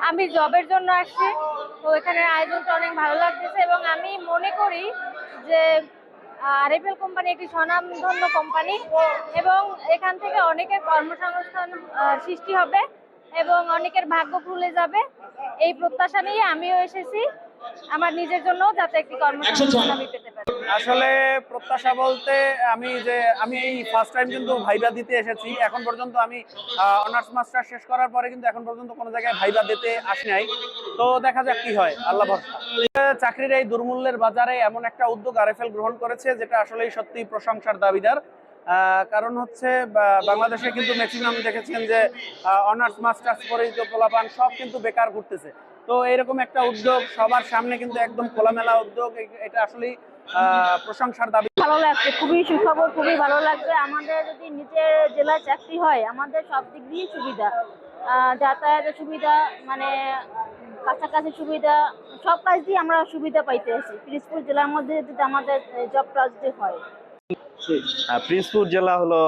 আমি জবের জন্য আসছি, তো এখানে আয়োজনটা অনেক ভালো লাগতেছে এবং আমি মনে করি যে আরএফএল কোম্পানি একটি স্বনামধন্য কোম্পানি এবং এখান থেকে অনেকের কর্মসংস্থান সৃষ্টি হবে এবং অনেকের ভাগ্য খুলে যাবে। এই প্রত্যাশা নিয়ে আমিও এসেছি আমার নিজের জন্য, যাতে একটি কর্মসংস্থান আমি পেতে পারি। আসলে প্রত্যাশা বলতে আমি এই ফার্স্ট টাইম কিন্তু ভাইবা দিতে এসেছি। এখন পর্যন্ত আমি অনার্স মাস্টার শেষ করার পরে কিন্তু এখন পর্যন্ত কোনো জায়গায় ভাইবা দিতে আসি নাই। তো দেখা যাক কি হয়, আল্লাহ ভরসা। চাকরির এই দুর্মূল্যের বাজারে এমন একটা উদ্যোগ আরএফএল গ্রহণ করেছে যেটা আসলেই সত্যি প্রশংসার দাবিদার। কারণ হচ্ছে বাংলাদেশে কিন্তু ম্যাক্সিমাম দেখেছেন যে অনার্স মাস্টার্স পরিচিত পোলাপান সব কিন্তু বেকার ঘুরতেছে। তো এরকম একটা উদ্যোগ সবার সামনে কিন্তু একদম খোলামেলা উদ্যোগ, এটা আসলেই প্রশংসার দাবি। ভালো লাগছে, খুবই সুখবর, খুবই ভালো লাগবে। আমাদের যদি নিজের জেলায় চাকরি হয় আমাদের সব দিক দিয়ে সুবিধা, যাতায়াতের সুবিধা, মানে কাছাকাছি সুবিধা, সব কাজ দিয়ে আমরা সুবিধা পাইতে আছি। পিরোজপুর জেলার মধ্যে যদি আমাদের জব যদি হয়। পিরোজপুর জেলা হলো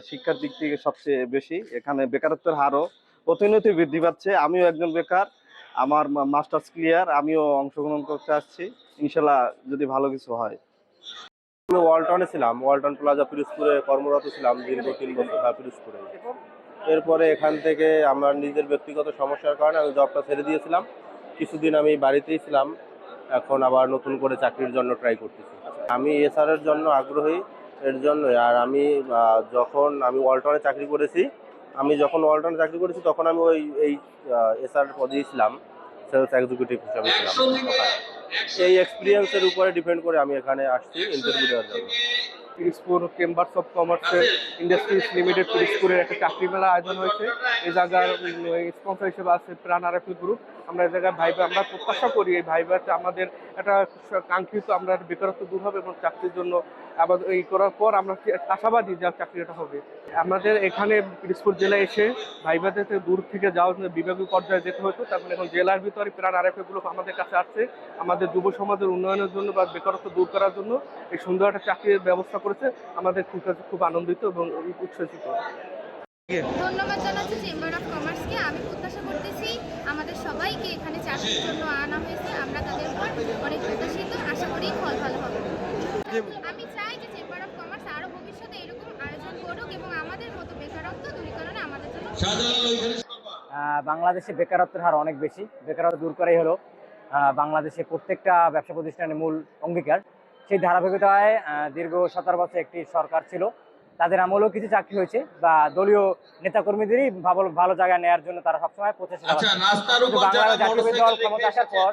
শিক্ষার দিক থেকে সবচেয়ে বেশি। এখানে বেকারত্বের হারও প্রতিনিয়ত বৃদ্ধি পাচ্ছে। আমিও একজন বেকার, আমার মাস্টার্স ক্লিয়ার, আমিও অংশগ্রহণ করতে আসছি। ইনশাল্লাহ যদি ভালো কিছু হয়। আমি ওয়ালটনে ছিলাম, ওয়ালটন প্লাজা পিরোজপুরে কর্মরত ছিলাম দীর্ঘ 3 বছর পিরোজপুরে। এরপরে এখান থেকে আমার নিজের ব্যক্তিগত সমস্যার কারণে আমি জবটা ছেড়ে দিয়েছিলাম। কিছুদিন আমি বাড়িতেই ছিলাম, এখন আবার নতুন করে চাকরির জন্য ট্রাই করতেছি। আমি এসআরের জন্য আগ্রহী, এর জন্যই। আর আমি যখন ওয়ালটনে চাকরি করেছি, তখন আমি এই এসআর পদেই ছিলাম, সেলস এক্সিকিউটিভ হিসাবে ছিলাম। এই এক্সপিরিয়েন্সের উপরে ডিপেন্ড করে আমি এখানে আসছি ইন্টারভিউ দেওয়ার জন্য। পিরোজপুর চেম্বার্স অফ কমার্সের ইন্ডাস্ট্রিজ লিমিটেড পিরোজপুরের একটা চাকরি মেলা আয়োজন হয়েছে। এই জায়গার স্পন্সর হিসেবে আছে প্রাণ আরএফএল গ্রুপ। আমরা এই জায়গায় আমরা প্রত্যাশা করি এই ভাইভাতে আমাদের একটা কাঙ্ক্ষিত আমরা বেকারত্ব দূর হবে এবং চাকরির জন্য আবার এই করার পর আমরা আশাবাদী যে চাকরিটা হবে। আমাদের এখানে পিরোজপুর জেলায় এসে ভাইভাতে দূর থেকে যাওয়ার জন্য বিভাগীয় পর্যায়ে যেতে হতো, তারপরে এখন জেলার ভিতরে প্রাণ আরএফএল গ্রুপ আমাদের কাছে আসছে আমাদের যুব সমাজের উন্নয়নের জন্য বা বেকারত্ব দূর করার জন্য এই সুন্দর একটা চাকরির ব্যবস্থা করেছে। আমাদের খুব আনন্দিত এবং উচ্ছ্বসিত। ধন্যবাদ জানাচ্ছি চেম্বার অফ কমার্সকে। আমি প্রত্যাশা করতেছি আমাদের সবাইকে এখানে চাকরির জন্য আনা হয়েছে, আমরা তাদের উপর অনেক প্রত্যাশিত, আশা করি ফল ভালো হবে। আমি চাই যে চেম্বার অফ কমার্স আরও ভবিষ্যতে এরকম আয়োজন করুক এবং আমাদের মতো বেকারত্ব দূরীকরণে আমাদের জন্য। বাংলাদেশে বেকারত্বের হার অনেক বেশি, বেকারত্ব দূর করাই হলো বাংলাদেশে প্রত্যেকটা ব্যবসা প্রতিষ্ঠানের মূল অঙ্গীকার। সেই ধারাবাহিকতায় দীর্ঘ 17 বছর একটি সরকার ছিল, তাদের আমলেও কিছু চাকরি হয়েছে বা দলীয় নেতাকর্মীদেরই ভালো জায়গায় নেওয়ার জন্য তারা সবসময় প্রচেষ্টা চালাচ্ছে। বাংলাদেশ জাতীয় দল ক্ষমতা আসার পর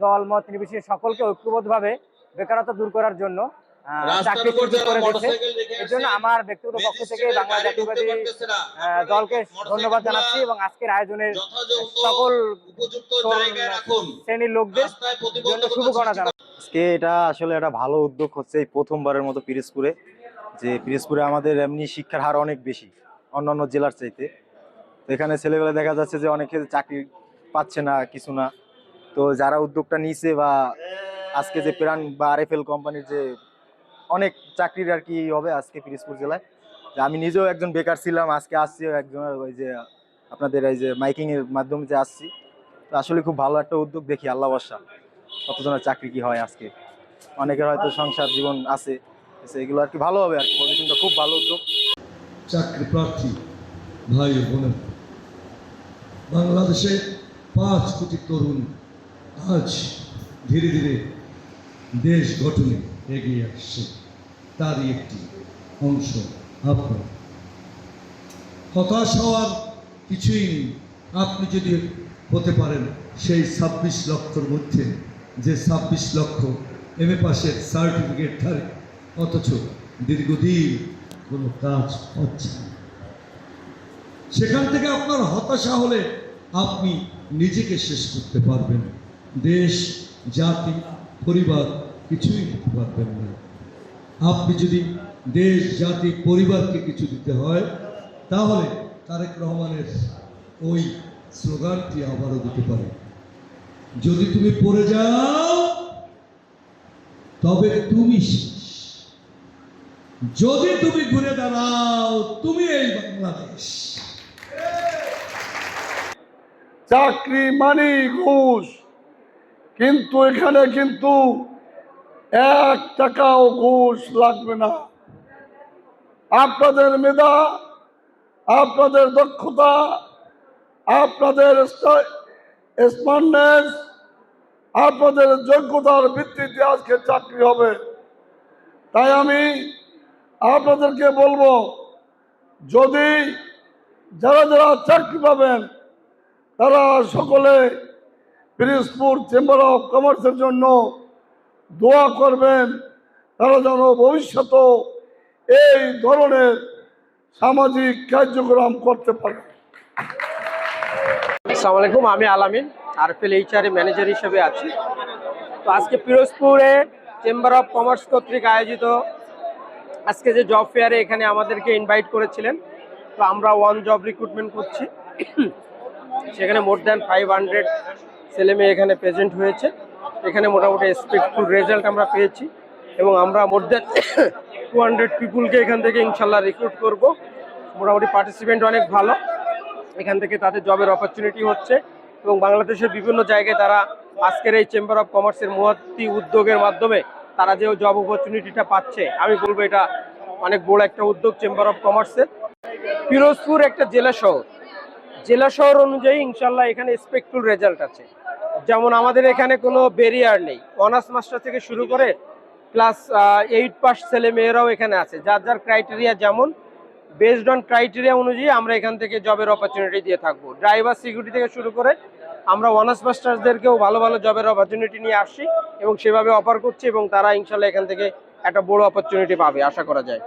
দল মত নির্বিশেষে সকলকে ঐক্যবদ্ধভাবে বেকারত্ব দূর করার জন্য চাকরি সৃষ্টি করে দিচ্ছে। এর জন্য আমার ব্যক্তিগত পক্ষ থেকে বাংলা জাতীয়বাদী দলকে ধন্যবাদ জানাচ্ছি এবং আজকের আয়োজনের সকল শ্রেণীর লোকদের জন্য শুভকামনা জানাচ্ছি। আজকে এটা আসলে একটা ভালো উদ্যোগ হচ্ছে এই প্রথমবারের মতো পিরোজপুরে, যে পিরোজপুরে আমাদের এমনি শিক্ষার হার অনেক বেশি অন্যান্য জেলার চাইতে। তো এখানে ছেলেবেলা দেখা যাচ্ছে যে অনেকে চাকরি পাচ্ছে না, কিছু না। তো যারা উদ্যোগটা নিয়েছে বা আজকে যে প্রাণ বা আরএফএল কোম্পানির যে অনেক চাকরির আর কি হবে আজকে পিরোজপুর জেলায়। আমি নিজেও একজন বেকার ছিলাম, আজকে আসছি একজনের ওই যে আপনাদের এই যে মাইকিং এর মাধ্যমে যে আসছি। তো আসলে খুব ভালো একটা উদ্যোগ, দেখি আল্লাহ ভরসা কতজনের চাকরি কি হয়। আজকে অনেকের হয়তো সংসার জীবন আছে, এগুলো আর কি ভালো হবে আর কি। পজিশনটা খুব ভালো উদ্যোগ। চাকরি প্রার্থী ভাই ও বোনেরা, বাংলাদেশে 5 কোটি তরুণ আজ ধীরে ধীরে দেশ গঠনে এগিয়ে আসছে, তারই একটি অংশ আপনার। হতাশ হওয়ার কিছুই নেই। আপনি যদি হতে পারেন সেই 26 লক্ষর মধ্যে যে 26 লক্ষ এমএ পাসের সার্টিফিকেট ধারে, অথচ দীর্ঘদিন কোনো কাজ পাচ্ছে না, সেখান থেকে আপনার হতাশা হলে আপনি নিজেকে শেষ করতে পারবেন, দেশ জাতি পরিবার কিছুই দিতে পারবেন না। আপনি যদি দেশ জাতি পরিবারকে কিছু দিতে হয় তাহলে তারেক রহমানের ওই স্লোগানটি আবারও দিতে পারে, যদি তুমি পড়ে যাও তবে তুমি শেষ, যদি তুমি ঘুরে দাঁড়াও তুমি এই বাংলাদেশ। চাকরি মানি ঘুষ, কিন্তু এখানে কিন্তু 1 টাকাও ঘুষ লাগবে না। আপনাদের মেধা, আপনাদের দক্ষতা, আপনাদের স্মার্টনেস, আপনাদের যোগ্যতার ভিত্তিতে আজকে চাকরি হবে। তাই আমি আপনাদেরকে বলবো, যদি যারা যারা চাকরি পাবেন তারা সকলে পিরোজপুর চেম্বার অফ কমার্সের জন্য দোয়া করবেন, তারা যেন ভবিষ্যতে এই ধরনের সামাজিক কার্যক্রম করতে পারে। আসসালামু আলাইকুম, আমি আলামিন আরএফএল এইচআর ম্যানেজার হিসেবে আছি। তো আজকে পিরোজপুরে চেম্বার অফ কমার্স কর্তৃক আয়োজিত আজকে যে জব ফেয়ারে এখানে আমাদেরকে ইনভাইট করেছিলেন। তো আমরা ওয়ান জব রিক্রুটমেন্ট করছি, সেখানে মোর দ্যান 500 ছেলে মেয়ে এখানে প্রেজেন্ট হয়েছে। এখানে মোটামুটি এক্সপেক্টফুল রেজাল্ট আমরা পেয়েছি এবং আমরা মোর দ্যান 200 পিপুলকে এখান থেকে ইনশাল্লাহ রিক্রুট করব। মোটামুটি পার্টিসিপেন্ট অনেক ভালো, এখান থেকে তাদের জবের অপরচুনিটি হচ্ছে এবং বাংলাদেশের বিভিন্ন জায়গায় তারা আজকের এই চেম্বার অফ কমার্সের মহৎ উদ্যোগের মাধ্যমে তারা যে জব অপরচুনিটিটা পাচ্ছে, আমি বলবো এটা অনেক বড় একটা উদ্যোগ চেম্বার অফ কমার্সের। পিরোজপুর একটা জেলা শহর অনুযায়ী ইনশাল্লাহ এখানে এক্সপেক্টফুল রেজাল্ট আছে। যেমন আমাদের এখানে কোনো ব্যারিয়ার নেই, অনার্স মাস্টার থেকে শুরু করে ক্লাস 8 পাস ছেলে মেয়েরাও এখানে আছে। যার যার ক্রাইটেরিয়া যেমন, বেসড অন ক্রাইটেরিয়া অনুযায়ী আমরা এখান থেকে জবের অপরচুনিটি দিয়ে থাকবো। ড্রাইভার, সিকিউরিটি থেকে শুরু করে আমরা অনার্স মাস্টার্সদেরকেও ভালো ভালো জবের অপরচুনিটি নিয়ে আসছি এবং সেভাবে অফার করছি এবং তারা ইনশাল্লাহ এখান থেকে একটা বড় অপরচুনিটি পাবে আশা করা যায়।